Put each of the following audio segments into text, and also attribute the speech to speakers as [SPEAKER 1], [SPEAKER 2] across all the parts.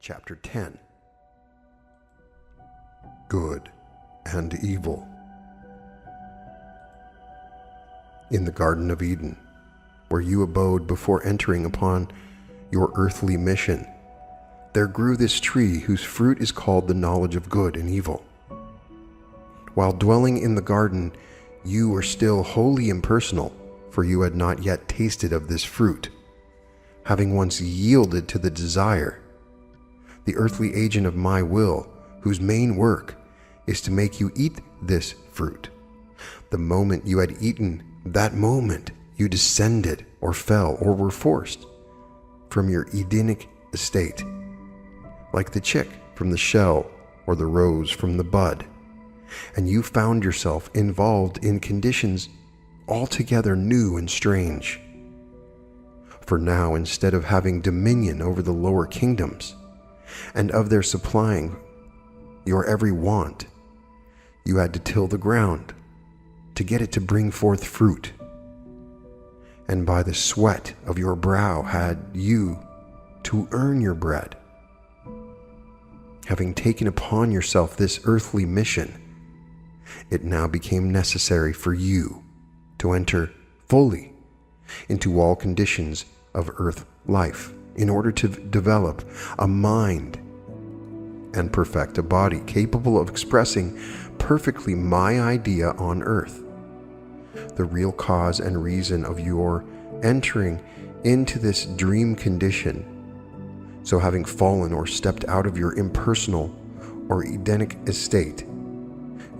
[SPEAKER 1] Chapter 10. Good and Evil. In the Garden of Eden, where you abode before entering upon your earthly mission, there grew this tree whose fruit is called the knowledge of good and evil. While dwelling in the garden, you were still wholly impersonal, for you had not yet tasted of this fruit, having once yielded to the desire, the earthly agent of my will, whose main work is to make you eat this fruit. The moment you had eaten, that moment you descended or fell or were forced from your Edenic estate, like the chick from the shell or the rose from the bud, and you found yourself involved in conditions altogether new and strange. For now, instead of having dominion over the lower kingdoms, and of their supplying your every want, you had to till the ground to get it to bring forth fruit, and by the sweat of your brow had you to earn your bread. Having taken upon yourself this earthly mission, it now became necessary for you to enter fully into all conditions of earth life, in order to develop a mind and perfect a body capable of expressing perfectly my idea on earth. The real cause and reason of your entering into this dream condition. So having fallen or stepped out of your impersonal or Edenic estate,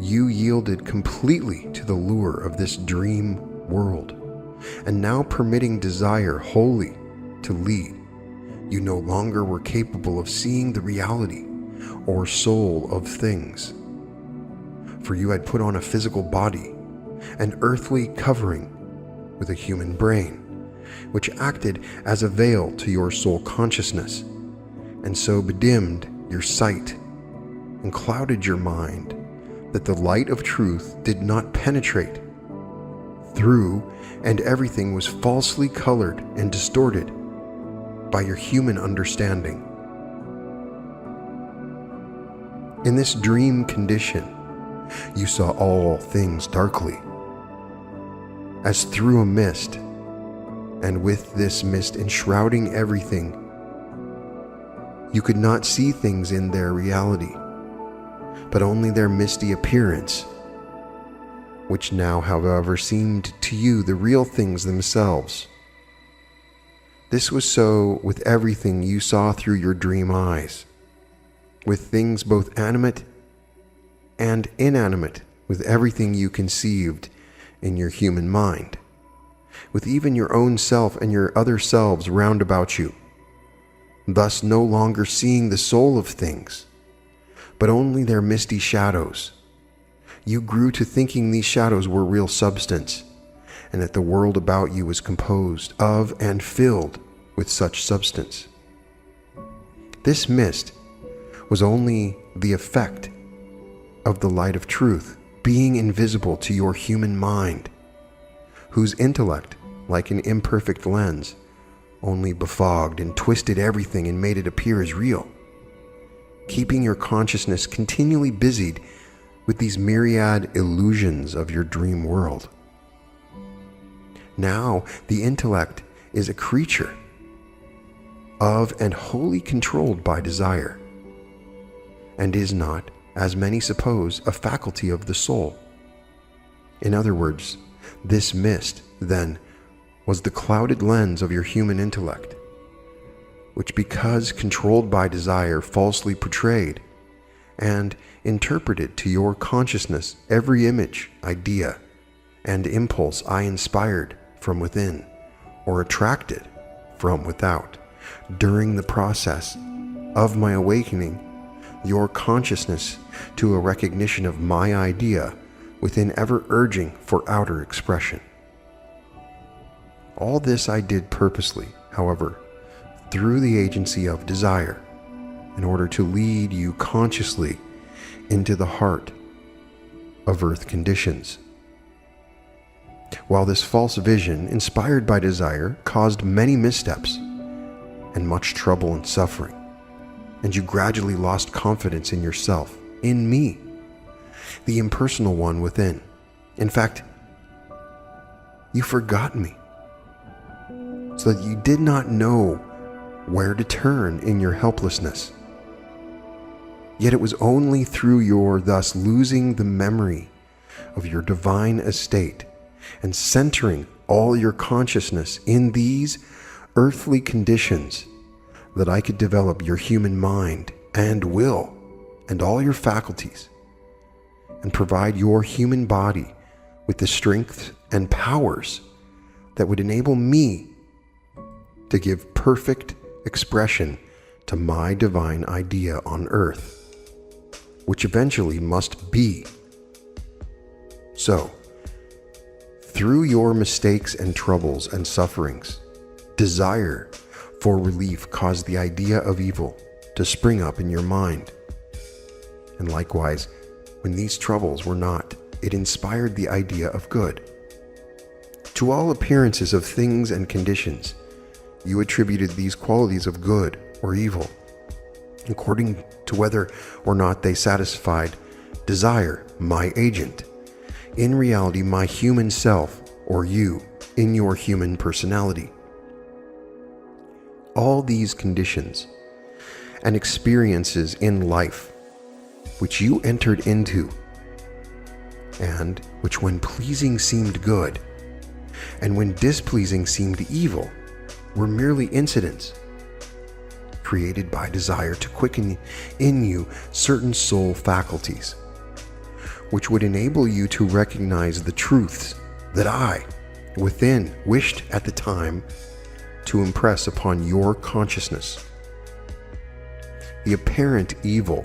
[SPEAKER 1] you yielded completely to the lure of this dream world, and now permitting desire wholly to lead, you no longer were capable of seeing the reality or soul of things. For you had put on a physical body, an earthly covering with a human brain, which acted as a veil to your soul consciousness, and so bedimmed your sight and clouded your mind that the light of truth did not penetrate through, and everything was falsely colored and distorted by your human understanding. In this dream condition, you saw all things darkly, as through a mist, and with this mist enshrouding everything, you could not see things in their reality, but only their misty appearance, which now, however, seemed to you the real things themselves. This was so with everything you saw through your dream eyes, with things both animate and inanimate, with everything you conceived in your human mind, with even your own self and your other selves round about you, thus no longer seeing the soul of things, but only their misty shadows. You grew to thinking these shadows were real substance, and that the world about you was composed of and filled with such substance. This mist was only the effect of the light of truth being invisible to your human mind, whose intellect, like an imperfect lens, only befogged and twisted everything and made it appear as real, keeping your consciousness continually busied with these myriad illusions of your dream world. Now the intellect is a creature of and wholly controlled by desire, and is not, as many suppose, a faculty of the soul. In other words, this mist, then, was the clouded lens of your human intellect, which, because controlled by desire, falsely portrayed and interpreted to your consciousness every image, idea, and impulse I inspired from within or attracted from without. During the process of my awakening your consciousness to a recognition of my idea within ever urging for outer expression. All this I did purposely, however, through the agency of desire, in order to lead you consciously into the heart of earth conditions. While this false vision, inspired by desire, caused many missteps and much trouble and suffering, and you gradually lost confidence in yourself, in me, the impersonal one within. In fact, you forgot me, so that you did not know where to turn in your helplessness. Yet it was only through your thus losing the memory of your divine estate and centering all your consciousness in these earthly conditions that I could develop your human mind and will and all your faculties and provide your human body with the strength and powers that would enable me to give perfect expression to my divine idea on earth, which eventually must be. So, through your mistakes and troubles and sufferings, desire for relief caused the idea of evil to spring up in your mind. And likewise, when these troubles were not, it inspired the idea of good. To all appearances of things and conditions, you attributed these qualities of good or evil, according to whether or not they satisfied desire, my agent, in reality my human self, or you in your human personality. All these conditions and experiences in life which you entered into, and which when pleasing seemed good, and when displeasing seemed evil, were merely incidents created by desire to quicken in you certain soul faculties, which would enable you to recognize the truths that I, within, wished at the time to impress upon your consciousness. The apparent evil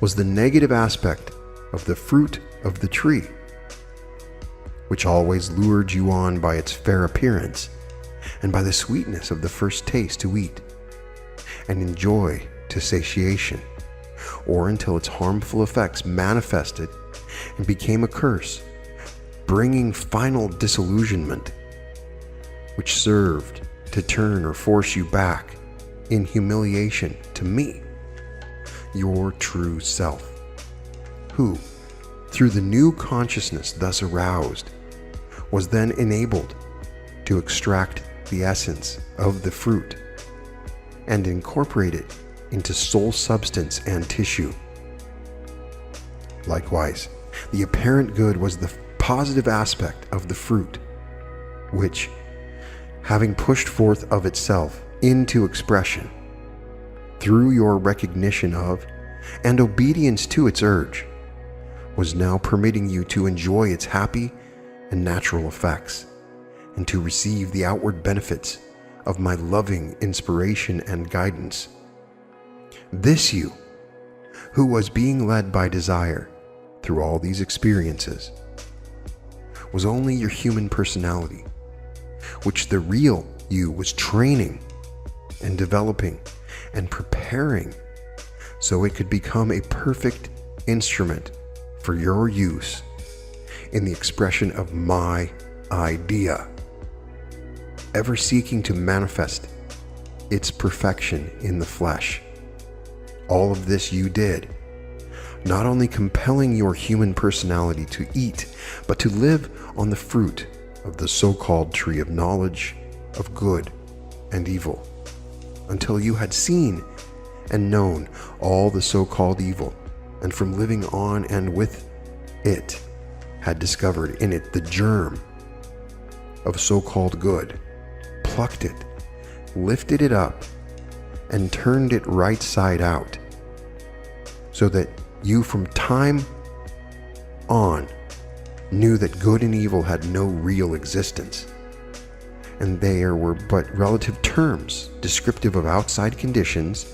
[SPEAKER 1] was the negative aspect of the fruit of the tree, which always lured you on by its fair appearance and by the sweetness of the first taste to eat and enjoy to satiation, or until its harmful effects manifested and became a curse, bringing final disillusionment, which served to turn or force you back in humiliation to me, your true self, who, through the new consciousness thus aroused, was then enabled to extract the essence of the fruit and incorporate it into soul substance and tissue. Likewise, the apparent good was the positive aspect of the fruit, which, having pushed forth of itself into expression through your recognition of and obedience to its urge, was now permitting you to enjoy its happy and natural effects, and to receive the outward benefits of my loving inspiration and guidance. This you, who was being led by desire through all these experiences, was only your human personality, which the real you was training and developing and preparing so it could become a perfect instrument for your use in the expression of my idea, ever seeking to manifest its perfection in the flesh. All of this you did, not only compelling your human personality to eat, but to live on the fruit of the so-called tree of knowledge of good and evil, until you had seen and known all the so-called evil, and from living on and with it, had discovered in it the germ of so-called good, plucked it, lifted it up, and turned it right side out, so that you from time on knew that good and evil had no real existence, and there were but relative terms descriptive of outside conditions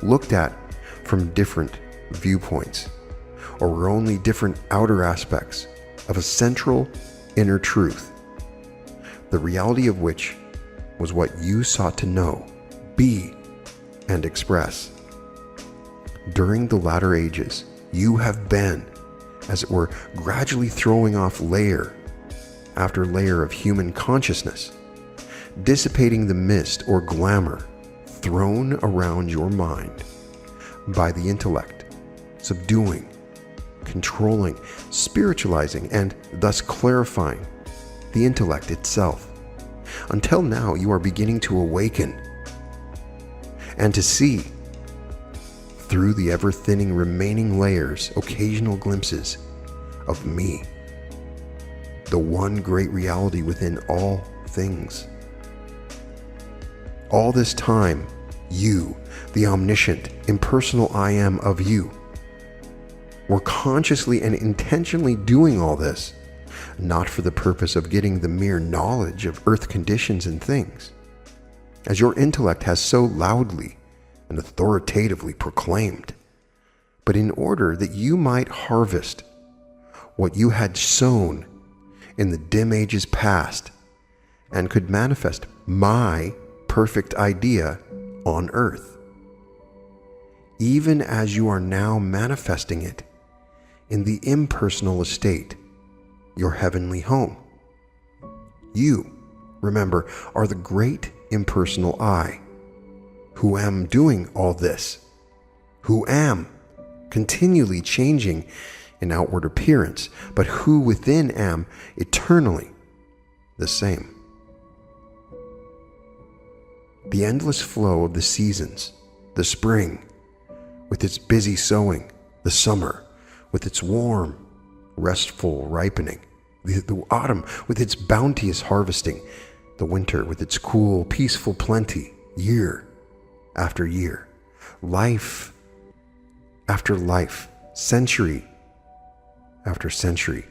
[SPEAKER 1] looked at from different viewpoints, or were only different outer aspects of a central inner truth, the reality of which was what you sought to know, be, and express. During the latter ages, you have been, as it were, gradually throwing off layer after layer of human consciousness, dissipating the mist or glamour thrown around your mind by the intellect, subduing, controlling, spiritualizing, and thus clarifying the intellect itself. Until now, you are beginning to awaken and to see, through the ever-thinning remaining layers, occasional glimpses of me, the one great reality within all things. All this time, you, the omniscient, impersonal I am of you, were consciously and intentionally doing all this, not for the purpose of getting the mere knowledge of earth conditions and things, as your intellect has so loudly and authoritatively proclaimed, but in order that you might harvest what you had sown in the dim ages past and could manifest my perfect idea on earth, even as you are now manifesting it in the impersonal estate, your heavenly home. You, remember, are the great impersonal I, who am doing all this, who am continually changing in outward appearance, but who within am eternally the same. The endless flow of the seasons, the spring with its busy sowing, the summer with its warm, restful ripening, the autumn with its bounteous harvesting, the winter with its cool, peaceful plenty, year after year, life after life, century after century,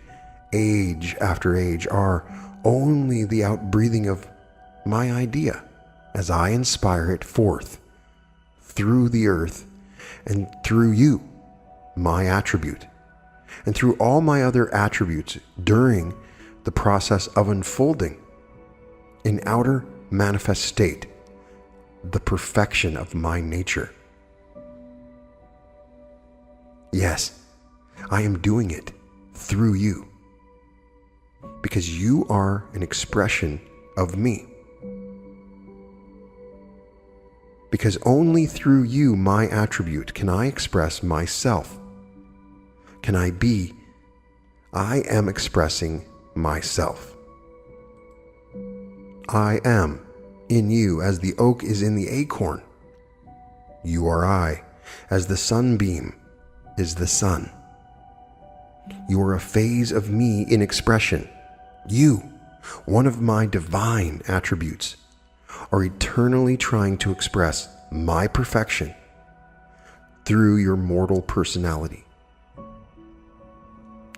[SPEAKER 1] age after age, are only the outbreathing of my idea as I inspire it forth through the earth and through you, my attribute, and through all my other attributes during the process of unfolding in outer manifest state, the perfection of my nature. Yes, I am doing it through you, because you are an expression of me. Because only through you, my attribute, can I express myself. Can I be? I am expressing myself. I am in you as the oak is in the acorn. You are I, as the sunbeam is the sun. You are a phase of me in expression. You, one of my divine attributes, are eternally trying to express my perfection through your mortal personality.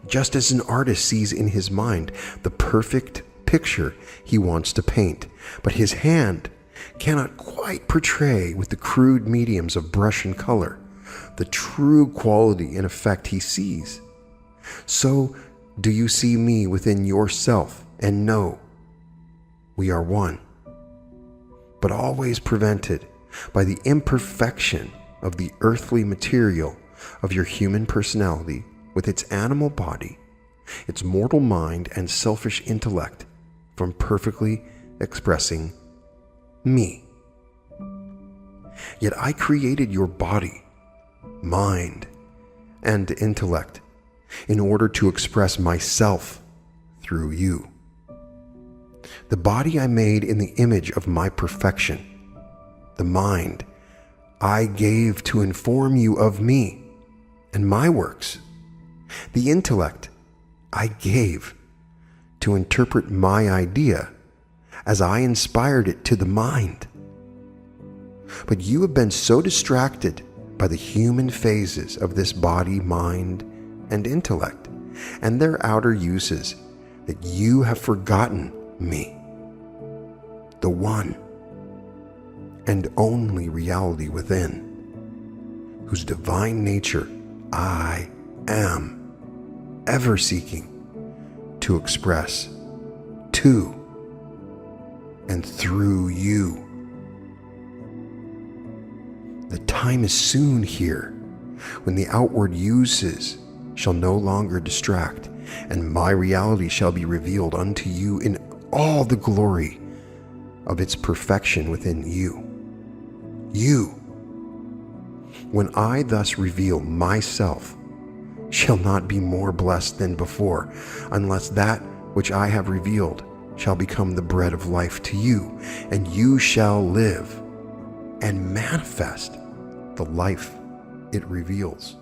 [SPEAKER 1] Just as an artist sees in his mind the perfect picture he wants to paint, but his hand cannot quite portray with the crude mediums of brush and color the true quality and effect he sees, so do you see me within yourself and know we are one, but always prevented by the imperfection of the earthly material of your human personality with its animal body, its mortal mind and selfish intellect from perfectly expressing me. Yet I created your body, mind, and intellect in order to express myself through you. The body I made in the image of my perfection. The mind I gave to inform you of me and my works. The intellect I gave to interpret my idea as I inspired it to the mind. But you have been so distracted by the human phases of this body, mind, and intellect, and their outer uses, that you have forgotten me, the one and only reality within, whose divine nature I am ever seeking to express to and through you. The time is soon here when the outward uses shall no longer distract, and my reality shall be revealed unto you in all the glory of its perfection within you. You, when I thus reveal myself, shall not be more blessed than before, unless that which I have revealed shall become the bread of life to you, and you shall live and manifest the life it reveals.